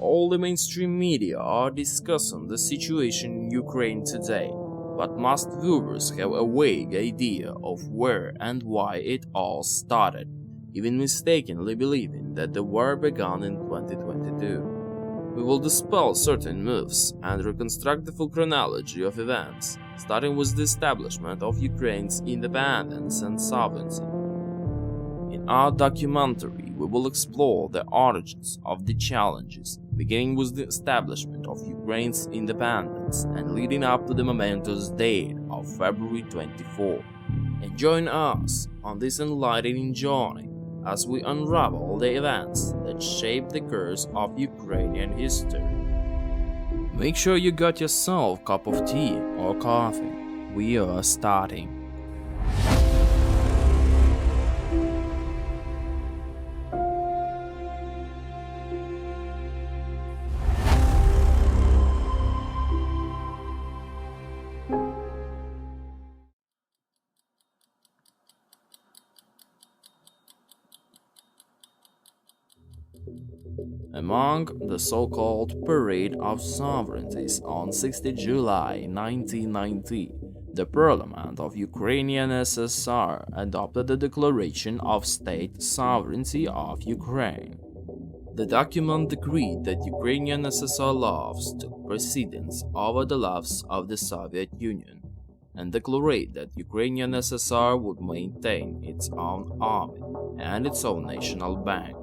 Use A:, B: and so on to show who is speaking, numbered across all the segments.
A: All the mainstream media are discussing the situation in Ukraine today, but most viewers have a vague idea of where and why it all started, even mistakenly believing that the war began in 2022. We will dispel certain myths and reconstruct the full chronology of events, starting with the establishment of Ukraine's independence and sovereignty. In our documentary, we will explore the origins of the challenges, beginning with the establishment of Ukraine's independence and leading up to the momentous date of February 24. And join us on this enlightening journey as we unravel the events that shape the course of Ukrainian history. Make sure you got yourself a cup of tea or coffee. We are starting. Among the so-called Parade of Sovereignties on 60 July 1990, the Parliament of Ukrainian USSR adopted the Declaration of State Sovereignty of Ukraine. The document decreed that Ukrainian USSR laws took precedence over the laws of the Soviet Union, and declared that Ukrainian USSR would maintain its own army and its own national bank,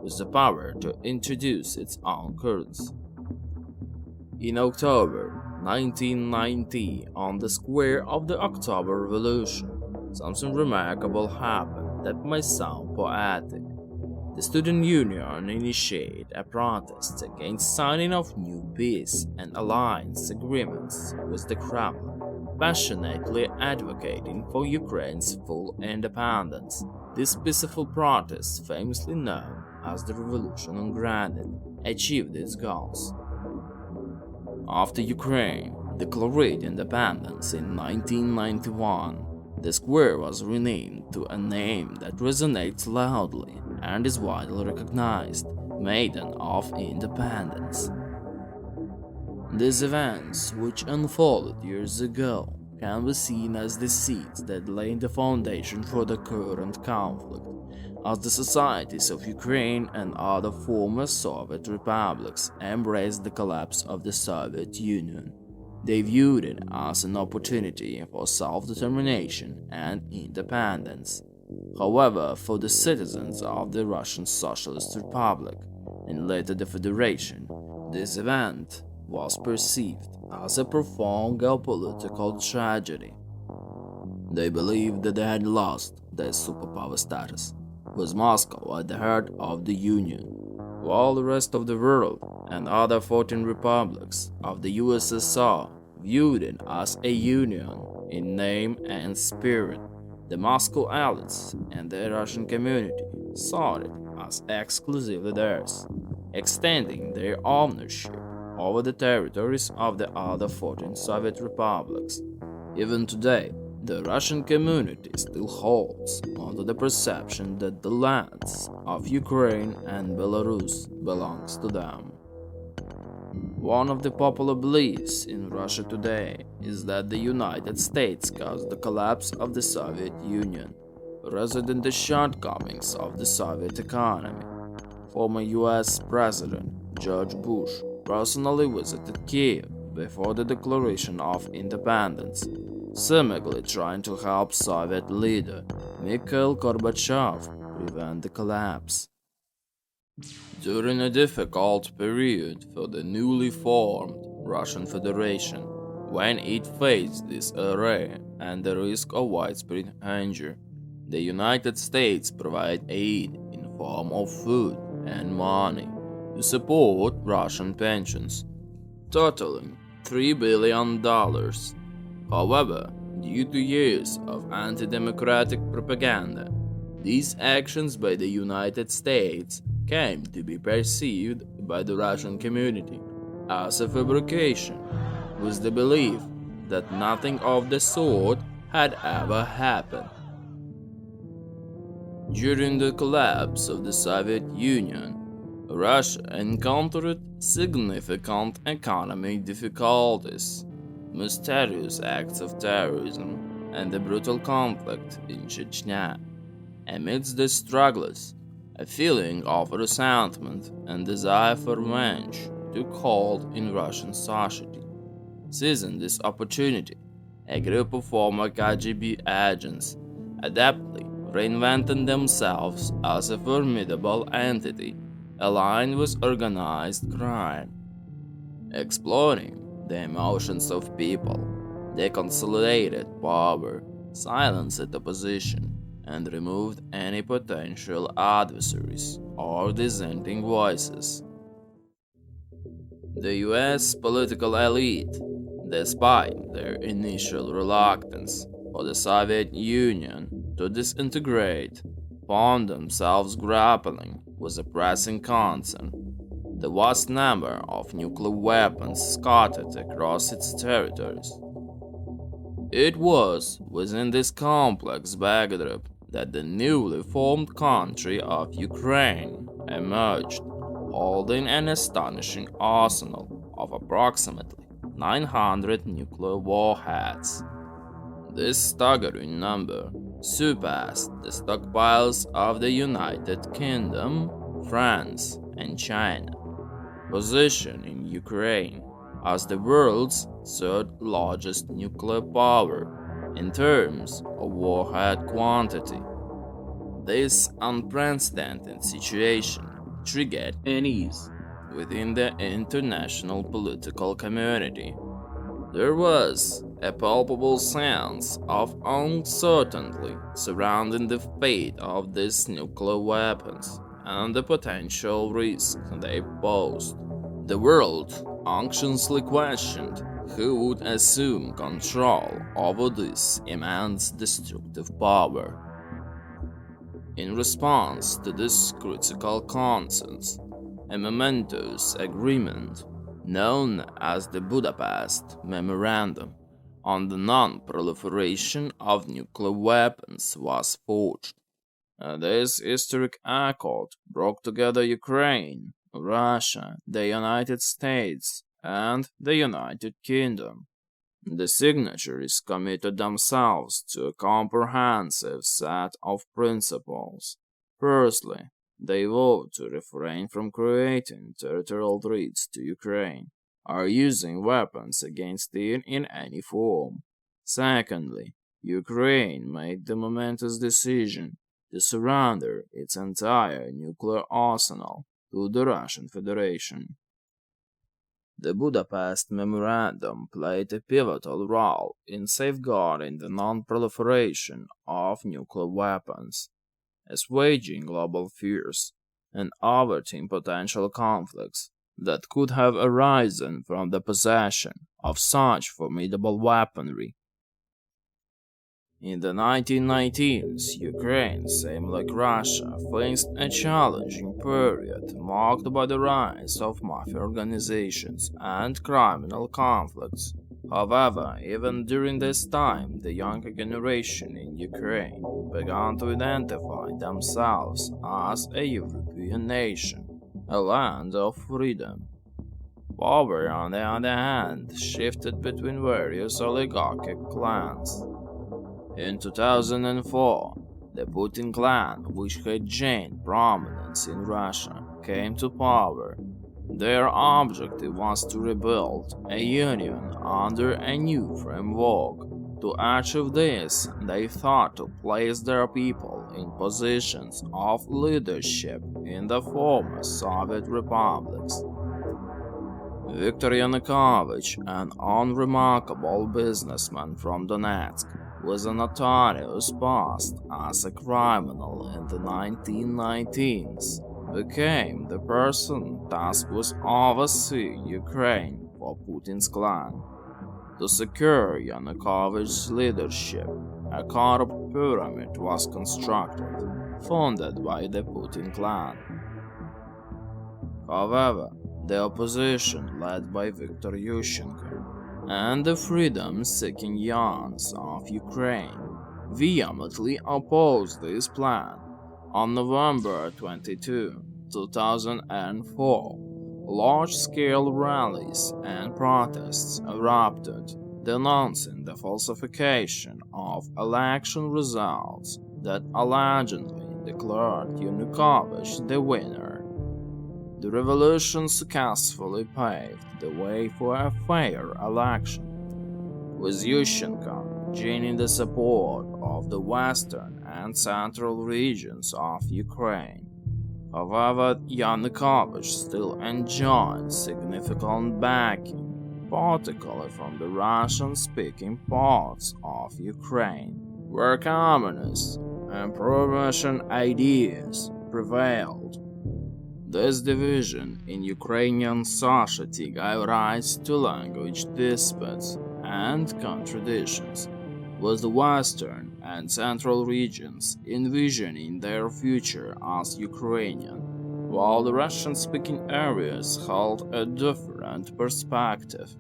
A: with the power to introduce its own currency. In October 1990, on the square of the October Revolution, something remarkable happened that may sound poetic. The student union initiated a protest against signing of new peace and alliance agreements with the Kremlin, passionately advocating for Ukraine's full independence. This peaceful protest, famously known as the Revolution on Granite, achieved its goals. After Ukraine declared independence in 1991, the square was renamed to a name that resonates loudly and is widely recognized: Maidan of Independence. These events, which unfolded years ago, can be seen as the seeds that laid the foundation for the current conflict, as the societies of Ukraine and other former Soviet republics embraced the collapse of the Soviet Union. They viewed it as an opportunity for self-determination and independence. However, for the citizens of the Russian Socialist Republic, and later the Federation, this event was perceived as a profound geopolitical tragedy. They believed that they had lost their superpower status, with Moscow at the heart of the Union, while the rest of the world and other 14 republics of the USSR viewed it as a union in name and spirit. The Moscow elites and the Russian community saw it as exclusively theirs, extending their ownership over the territories of the other 14 Soviet republics. Even today, the Russian community still holds onto the perception that the lands of Ukraine and Belarus belongs to them. One of the popular beliefs in Russia today is that the United States caused the collapse of the Soviet Union, rather than the shortcomings of the Soviet economy. Former US President George Bush personally visited Kiev before the Declaration of Independence, seemingly trying to help Soviet leader Mikhail Gorbachev prevent the collapse. During a difficult period for the newly formed Russian Federation, when it faced this array and the risk of widespread hunger, the United States provided aid in form of food and money to support Russian pensions, totaling $3 billion. However, due to years of anti-democratic propaganda, these actions by the United States came to be perceived by the Russian community as a fabrication, with the belief that nothing of the sort had ever happened. During the collapse of the Soviet Union, Russia encountered significant economic difficulties, mysterious acts of terrorism, and a brutal conflict in Chechnya. Amidst these struggles, a feeling of resentment and desire for revenge took hold in Russian society. Seizing this opportunity, a group of former KGB agents adeptly reinvented themselves as a formidable entity aligned with organized crime. Exploiting the emotions of people, they consolidated power, silenced opposition, and removed any potential adversaries or dissenting voices. The US political elite, despite their initial reluctance for the Soviet Union to disintegrate, found themselves grappling with a pressing concern: the vast number of nuclear weapons scattered across its territories. It was within this complex backdrop that the newly formed country of Ukraine emerged, holding an astonishing arsenal of approximately 900 nuclear warheads. This staggering number surpassed the stockpiles of the United Kingdom, France, and China, positioning Ukraine as the world's third largest nuclear power in terms of warhead quantity. This unprecedented situation triggered unease within the international political community. There was a palpable sense of uncertainty surrounding the fate of these nuclear weapons and the potential risk they posed. The world anxiously questioned who would assume control over this immense destructive power. In response to this critical consensus, a momentous agreement known as the Budapest Memorandum on the non-proliferation of nuclear weapons was forged. This historic accord brought together Ukraine, Russia, the United States, and the United Kingdom. The signatories committed themselves to a comprehensive set of principles. Firstly, they vowed to refrain from creating territorial threats to Ukraine or using weapons against it in any form. Secondly, Ukraine made the momentous decision to surrender its entire nuclear arsenal to the Russian Federation. The Budapest Memorandum played a pivotal role in safeguarding the non-proliferation of nuclear weapons, assuaging global fears, and averting potential conflicts that could have arisen from the possession of such formidable weaponry. In the 1990s, Ukraine, same like Russia, faced a challenging period marked by the rise of mafia organizations and criminal conflicts. However, even during this time, the younger generation in Ukraine began to identify themselves as a European nation, a land of freedom. Power, on the other hand, shifted between various oligarchic clans. In 2004, the Putin clan, which had gained prominence in Russia, came to power. Their objective was to rebuild a union under a new framework. To achieve this, they thought to place their people in positions of leadership in the former Soviet republics. Viktor Yanukovich, an unremarkable businessman from Donetsk, with a notorious past as a criminal in the 1990s, became the person tasked with overseeing Ukraine for Putin's clan. To secure Yanukovych's leadership, a corrupt pyramid was constructed, funded by the Putin clan. However, the opposition led by Viktor Yushchenko and the freedom-seeking Yans of Ukraine vehemently opposed this plan. On November 22, 2004, large-scale rallies and protests erupted, denouncing the falsification of election results that allegedly declared Yanukovych the winner. The revolution successfully paved the way for a fair election, with Yushchenko gaining the support of the western and central regions of Ukraine. However, Yanukovych still enjoyed significant backing, particularly from the Russian-speaking parts of Ukraine, where communist and pro-Russian ideas prevailed. This division in Ukrainian society gave rise to language disputes and contradictions, with the western and central regions envisioning their future as Ukrainian, while the Russian-speaking areas held a different perspective.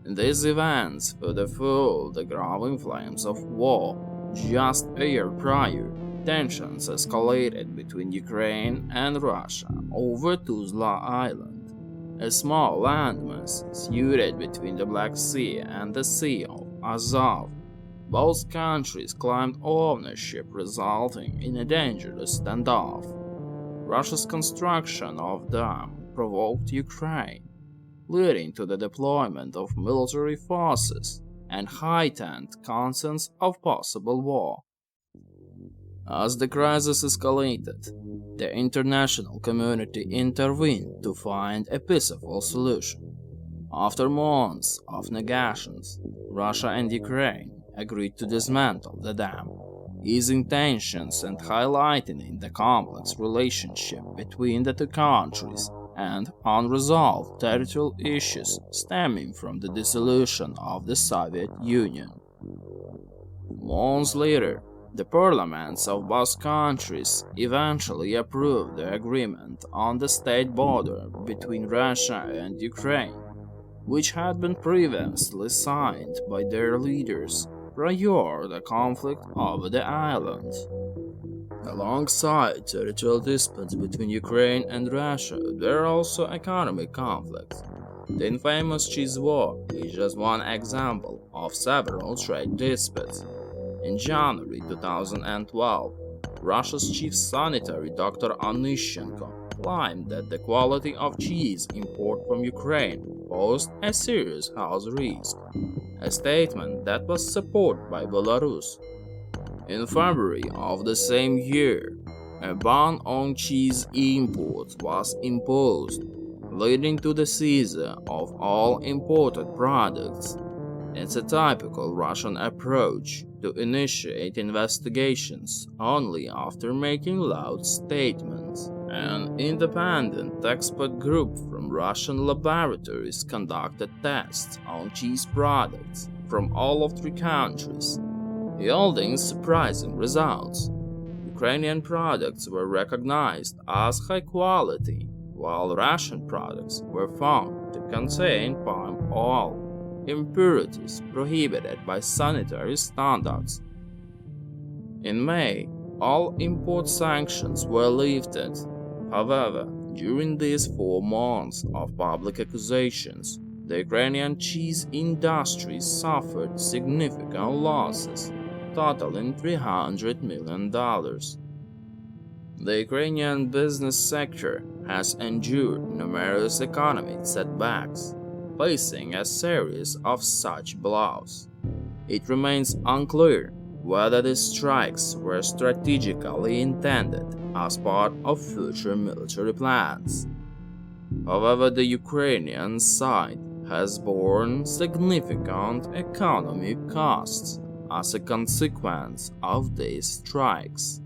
A: These events further fueled the growing flames of war. Just a year prior, tensions escalated between Ukraine and Russia over Tuzla Island, a small landmass situated between the Black Sea and the Sea of Azov. Both countries claimed ownership, resulting in a dangerous standoff. Russia's construction of them provoked Ukraine, leading to the deployment of military forces and heightened concerns of possible war. As the crisis escalated, the international community intervened to find a peaceful solution. After months of negotiations, Russia and Ukraine agreed to dismantle the dam, easing tensions and highlighting the complex relationship between the two countries and unresolved territorial issues stemming from the dissolution of the Soviet Union. Months later, the parliaments of both countries eventually approved the agreement on the state border between Russia and Ukraine, which had been previously signed by their leaders prior to the conflict over the island. Alongside territorial disputes between Ukraine and Russia, there are also economic conflicts. The infamous Cheese War is just one example of several trade disputes. In January 2012, Russia's chief sanitary Dr. Onyshenko claimed that the quality of cheese imported from Ukraine posed a serious health risk, a statement that was supported by Belarus. In February of the same year, a ban on cheese imports was imposed, leading to the seizure of all imported products. It's a typical Russian approach to initiate investigations only after making loud statements. An independent expert group from Russian laboratories conducted tests on cheese products from all of 3 countries, yielding surprising results. Ukrainian products were recognized as high quality, while Russian products were found to contain palm oil, impurities prohibited by sanitary standards. In May, all import sanctions were lifted. However, during these 4 months of public accusations, the Ukrainian cheese industry suffered significant losses, totaling $300 million. The Ukrainian business sector has endured numerous economic setbacks, facing a series of such blows. It remains unclear whether the strikes were strategically intended as part of future military plans. However, the Ukrainian side has borne significant economic costs as a consequence of these strikes.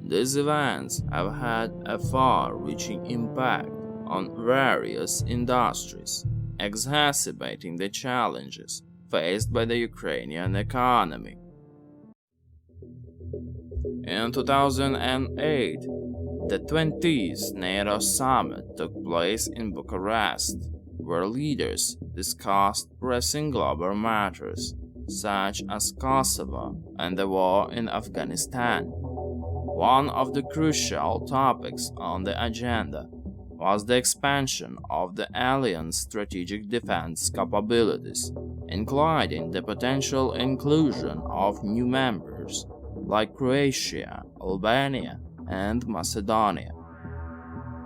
A: These events have had a far-reaching impact on various industries, exacerbating the challenges faced by the Ukrainian economy. In 2008, the 20th NATO summit took place in Bucharest, where leaders discussed pressing global matters, such as Kosovo and the war in Afghanistan. One of the crucial topics on the agenda was the expansion of the alliance strategic defense capabilities, including the potential inclusion of new members like Croatia, Albania, and Macedonia.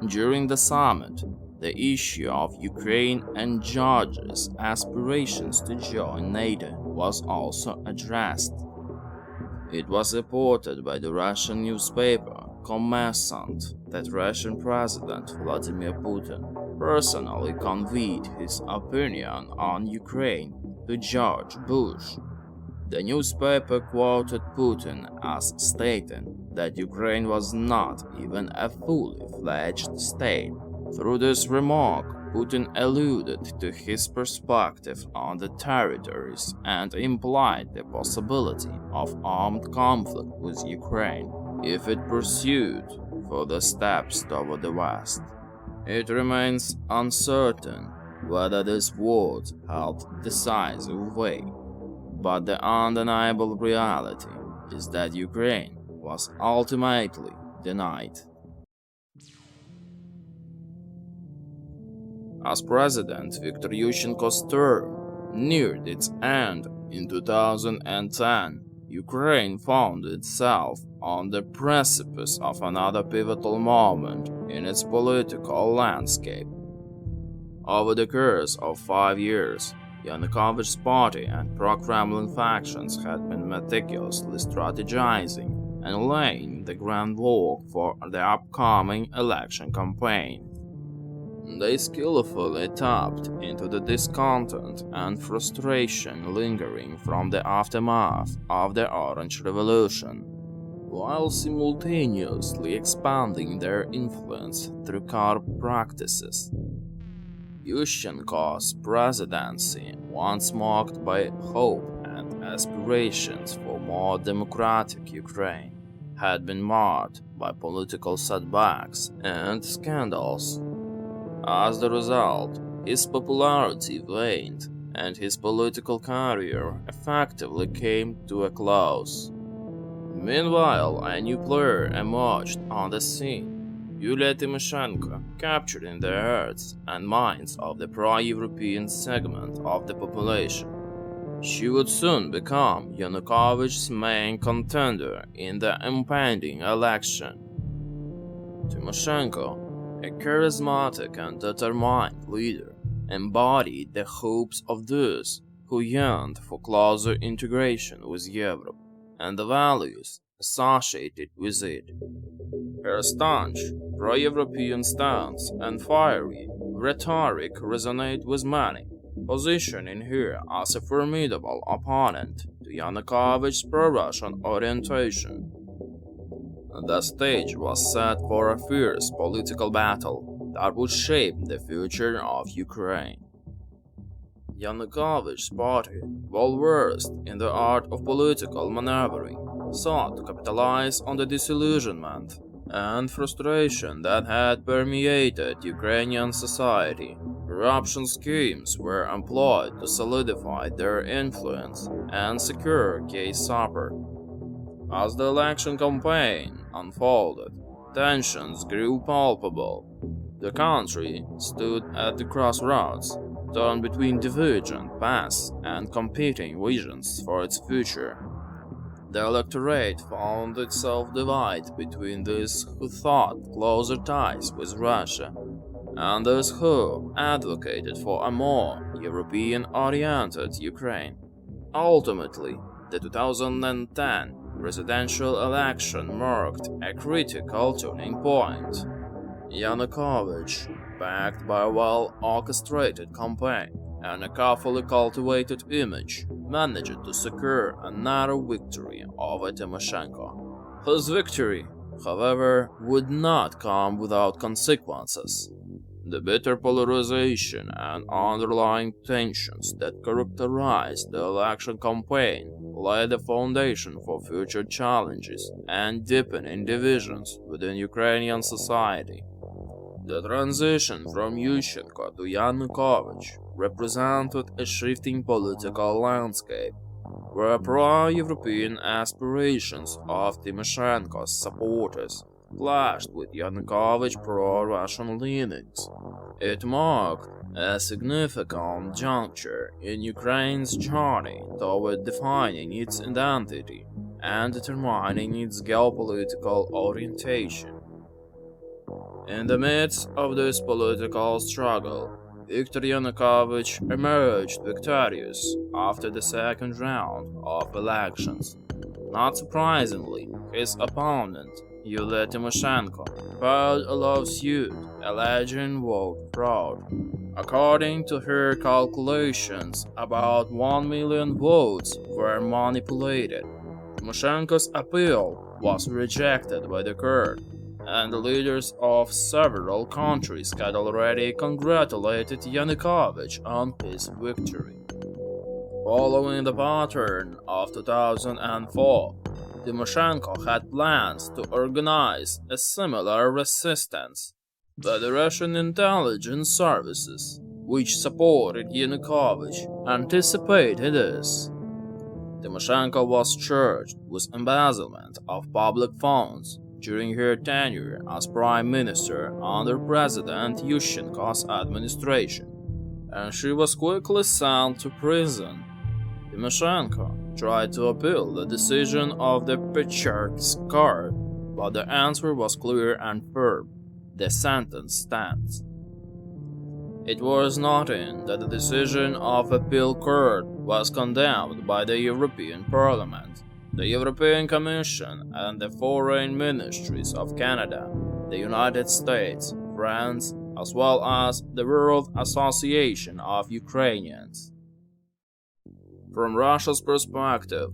A: During the summit, the issue of Ukraine and Georgia's aspirations to join NATO was also addressed. It was reported by the Russian newspaper Kommersant that Russian President Vladimir Putin personally conveyed his opinion on Ukraine to George Bush. The newspaper quoted Putin as stating that Ukraine was not even a fully fledged state. Through this remark, Putin alluded to his perspective on the territories and implied the possibility of armed conflict with Ukraine if it pursued further steps toward the West. It remains uncertain whether these words held decisive weight, but the undeniable reality is that Ukraine was ultimately denied. As President Viktor Yushchenko's term neared its end in 2010, Ukraine found itself on the precipice of another pivotal moment in its political landscape. Over the course of 5 years, Yanukovych's party and pro-Kremlin factions had been meticulously strategizing and laying the groundwork for the upcoming election campaign. They skillfully tapped into the discontent and frustration lingering from the aftermath of the Orange Revolution, while simultaneously expanding their influence through corrupt practices. Yushchenko's presidency, once marked by hope and aspirations for more democratic Ukraine, had been marred by political setbacks and scandals. As a result, his popularity waned, and his political career effectively came to a close. Meanwhile, a new player emerged on the scene, Yulia Tymoshenko, capturing the hearts and minds of the pro-European segment of the population. She would soon become Yanukovych's main contender in the impending election. Tymoshenko, a charismatic and determined leader, embodied the hopes of those who yearned for closer integration with Europe and the values associated with it. Her staunch, pro-European stance and fiery rhetoric resonate with many, positioning her as a formidable opponent to Yanukovych's pro-Russian orientation. The stage was set for a fierce political battle that would shape the future of Ukraine. Yanukovych's party, well versed in the art of political maneuvering, sought to capitalize on the disillusionment and frustration that had permeated Ukrainian society. Corruption schemes were employed to solidify their influence and secure key support. As the election campaign unfolded, tensions grew palpable. The country stood at the crossroads, torn between divergent paths and competing visions for its future. The electorate found itself divided between those who thought closer ties with Russia and those who advocated for a more European-oriented Ukraine. Ultimately, the 2010 presidential election marked a critical turning point. Yanukovych, backed by a well-orchestrated campaign and a carefully cultivated image, managed to secure a narrow victory over Tymoshenko. His victory, however, would not come without consequences. The bitter polarization and underlying tensions that characterized the election campaign laid the foundation for future challenges and deepening divisions within Ukrainian society. The transition from Yushchenko to Yanukovych represented a shifting political landscape, were pro-European aspirations of Tymoshenko's supporters clashed with Yanukovich's pro-Russian leanings. It marked a significant juncture in Ukraine's journey toward defining its identity and determining its geopolitical orientation. In the midst of this political struggle, Viktor Yanukovych emerged victorious after the second round of elections. Not surprisingly, his opponent, Yulia Tymoshenko, filed a lawsuit alleging vote fraud. According to her calculations, about 1 million votes were manipulated. Tymoshenko's appeal was rejected by the court, and the leaders of several countries had already congratulated Yanukovych on his victory. Following the pattern of 2004, Tymoshenko had plans to organize a similar resistance, but the Russian intelligence services, which supported Yanukovych, anticipated this. Tymoshenko was charged with embezzlement of public funds during her tenure as prime minister under President Yushchenko's administration, and she was quickly sent to prison. Tymoshenko tried to appeal the decision of the Pechork's court, but the answer was clear and firm: the sentence stands. It was noted that the decision of appeal court was condemned by the European Parliament, the European Commission, and the foreign ministries of Canada, the United States, France, as well as the World Association of Ukrainians. From Russia's perspective,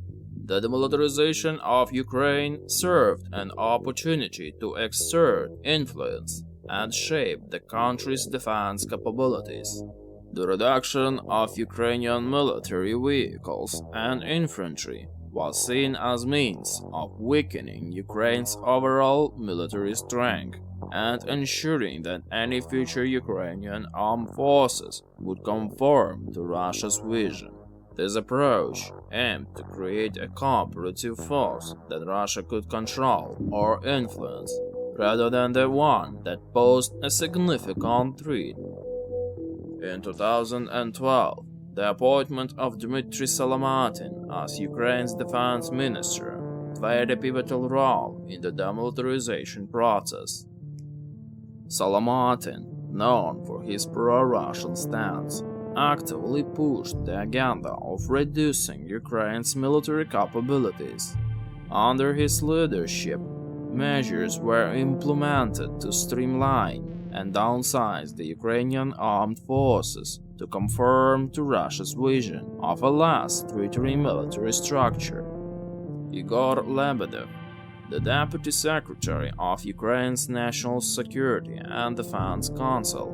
A: the demilitarization of Ukraine served an opportunity to exert influence and shape the country's defense capabilities. The reduction of Ukrainian military vehicles and infantry was seen as means of weakening Ukraine's overall military strength and ensuring that any future Ukrainian armed forces would conform to Russia's vision. This approach aimed to create a cooperative force that Russia could control or influence, rather than the one that posed a significant threat. In 2012, the appointment of Dmitry Solomatin as Ukraine's defense minister played a pivotal role in the demilitarization process. Solomatin, known for his pro-Russian stance, actively pushed the agenda of reducing Ukraine's military capabilities. Under his leadership, measures were implemented to streamline and downsize the Ukrainian armed forces to conform to Russia's vision of a less threatening military structure. Igor Lebedev, the Deputy Secretary of Ukraine's National Security and Defense Council,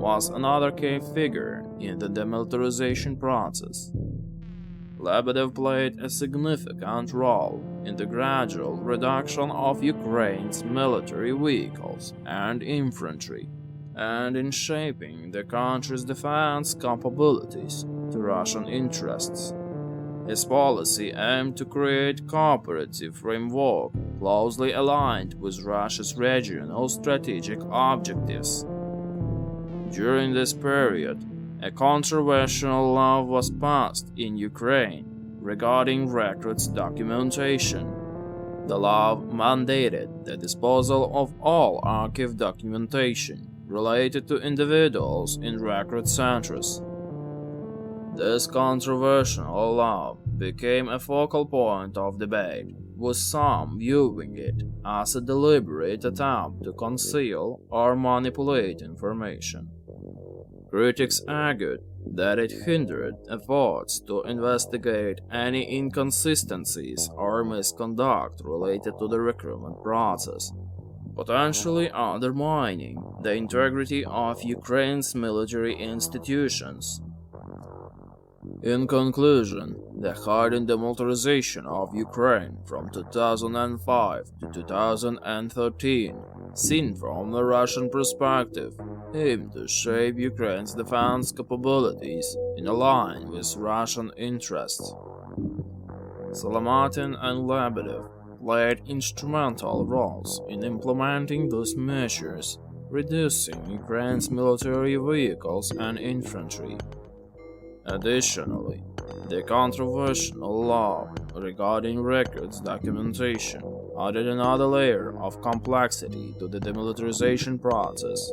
A: was another key figure in the demilitarization process. Lebedev played a significant role in the gradual reduction of Ukraine's military vehicles and infantry, and in shaping the country's defense capabilities to Russian interests. His policy aimed to create a cooperative framework closely aligned with Russia's regional strategic objectives. During this period, a controversial law was passed in Ukraine regarding records documentation. The law mandated the disposal of all archive documentation related to individuals in record centers. This controversial law became a focal point of debate, with some viewing it as a deliberate attempt to conceal or manipulate information. Critics argued that it hindered efforts to investigate any inconsistencies or misconduct related to the recruitment process, potentially undermining the integrity of Ukraine's military institutions. In conclusion, the hardened demilitarization of Ukraine from 2005 to 2013, seen from the Russian perspective, aimed to shape Ukraine's defense capabilities in line with Russian interests. Salamatyn and Lebedev played instrumental roles in implementing those measures, reducing Ukraine's military vehicles and infantry. Additionally, the controversial law regarding records documentation added another layer of complexity to the demilitarization process.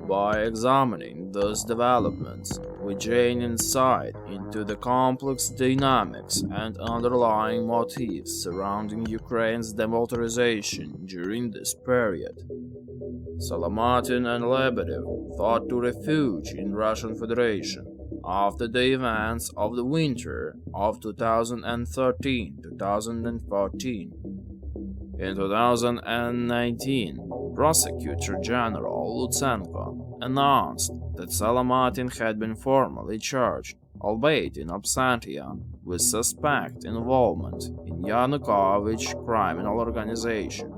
A: By examining those developments, we gain insight into the complex dynamics and underlying motives surrounding Ukraine's demilitarization during this period. Salamatyn and Lebedev sought to refuge in Russian Federation after the events of the winter of 2013-2014. In 2019, Prosecutor General Lutsenko announced that Salamatyn had been formally charged, albeit in absentia, with suspect involvement in Yanukovich criminal organization.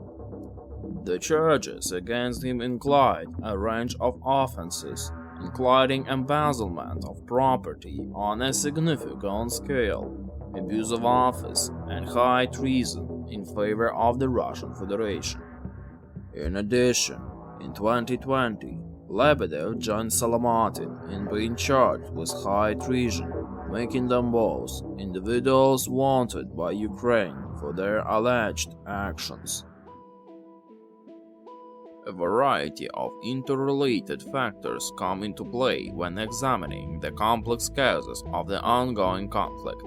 A: The charges against him include a range of offenses, including embezzlement of property on a significant scale, abuse of office, and high treason in favor of the Russian Federation. In addition, in 2020, Lebedev joined Salamatyn in being charged with high treason, making them both individuals wanted by Ukraine for their alleged actions. A variety of interrelated factors come into play when examining the complex causes of the ongoing conflict.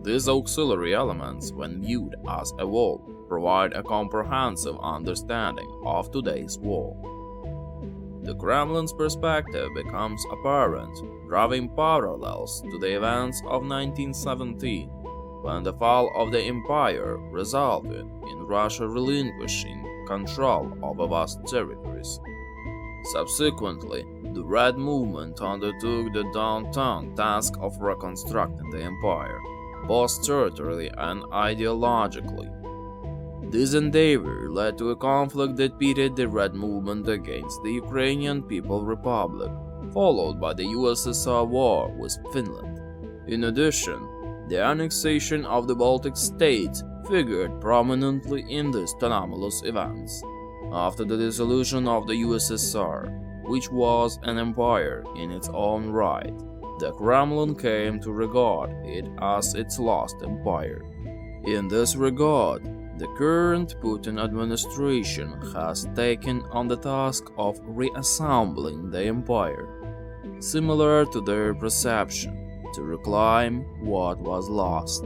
A: These auxiliary elements, when viewed as a whole, provide a comprehensive understanding of today's war. The Kremlin's perspective becomes apparent, drawing parallels to the events of 1917, when the fall of the empire resulted in Russia relinquishing control over vast territories. Subsequently, the Red Movement undertook the daunting task of reconstructing the empire, both territorially and ideologically. This endeavor led to a conflict that pitted the Red Movement against the Ukrainian People's Republic, followed by the USSR war with Finland. In addition, the annexation of the Baltic states figured prominently in these anomalous events. After the dissolution of the USSR, which was an empire in its own right, the Kremlin came to regard it as its last empire. In this regard, the current Putin administration has taken on the task of reassembling the empire, similar to their perception, to reclaim what was lost.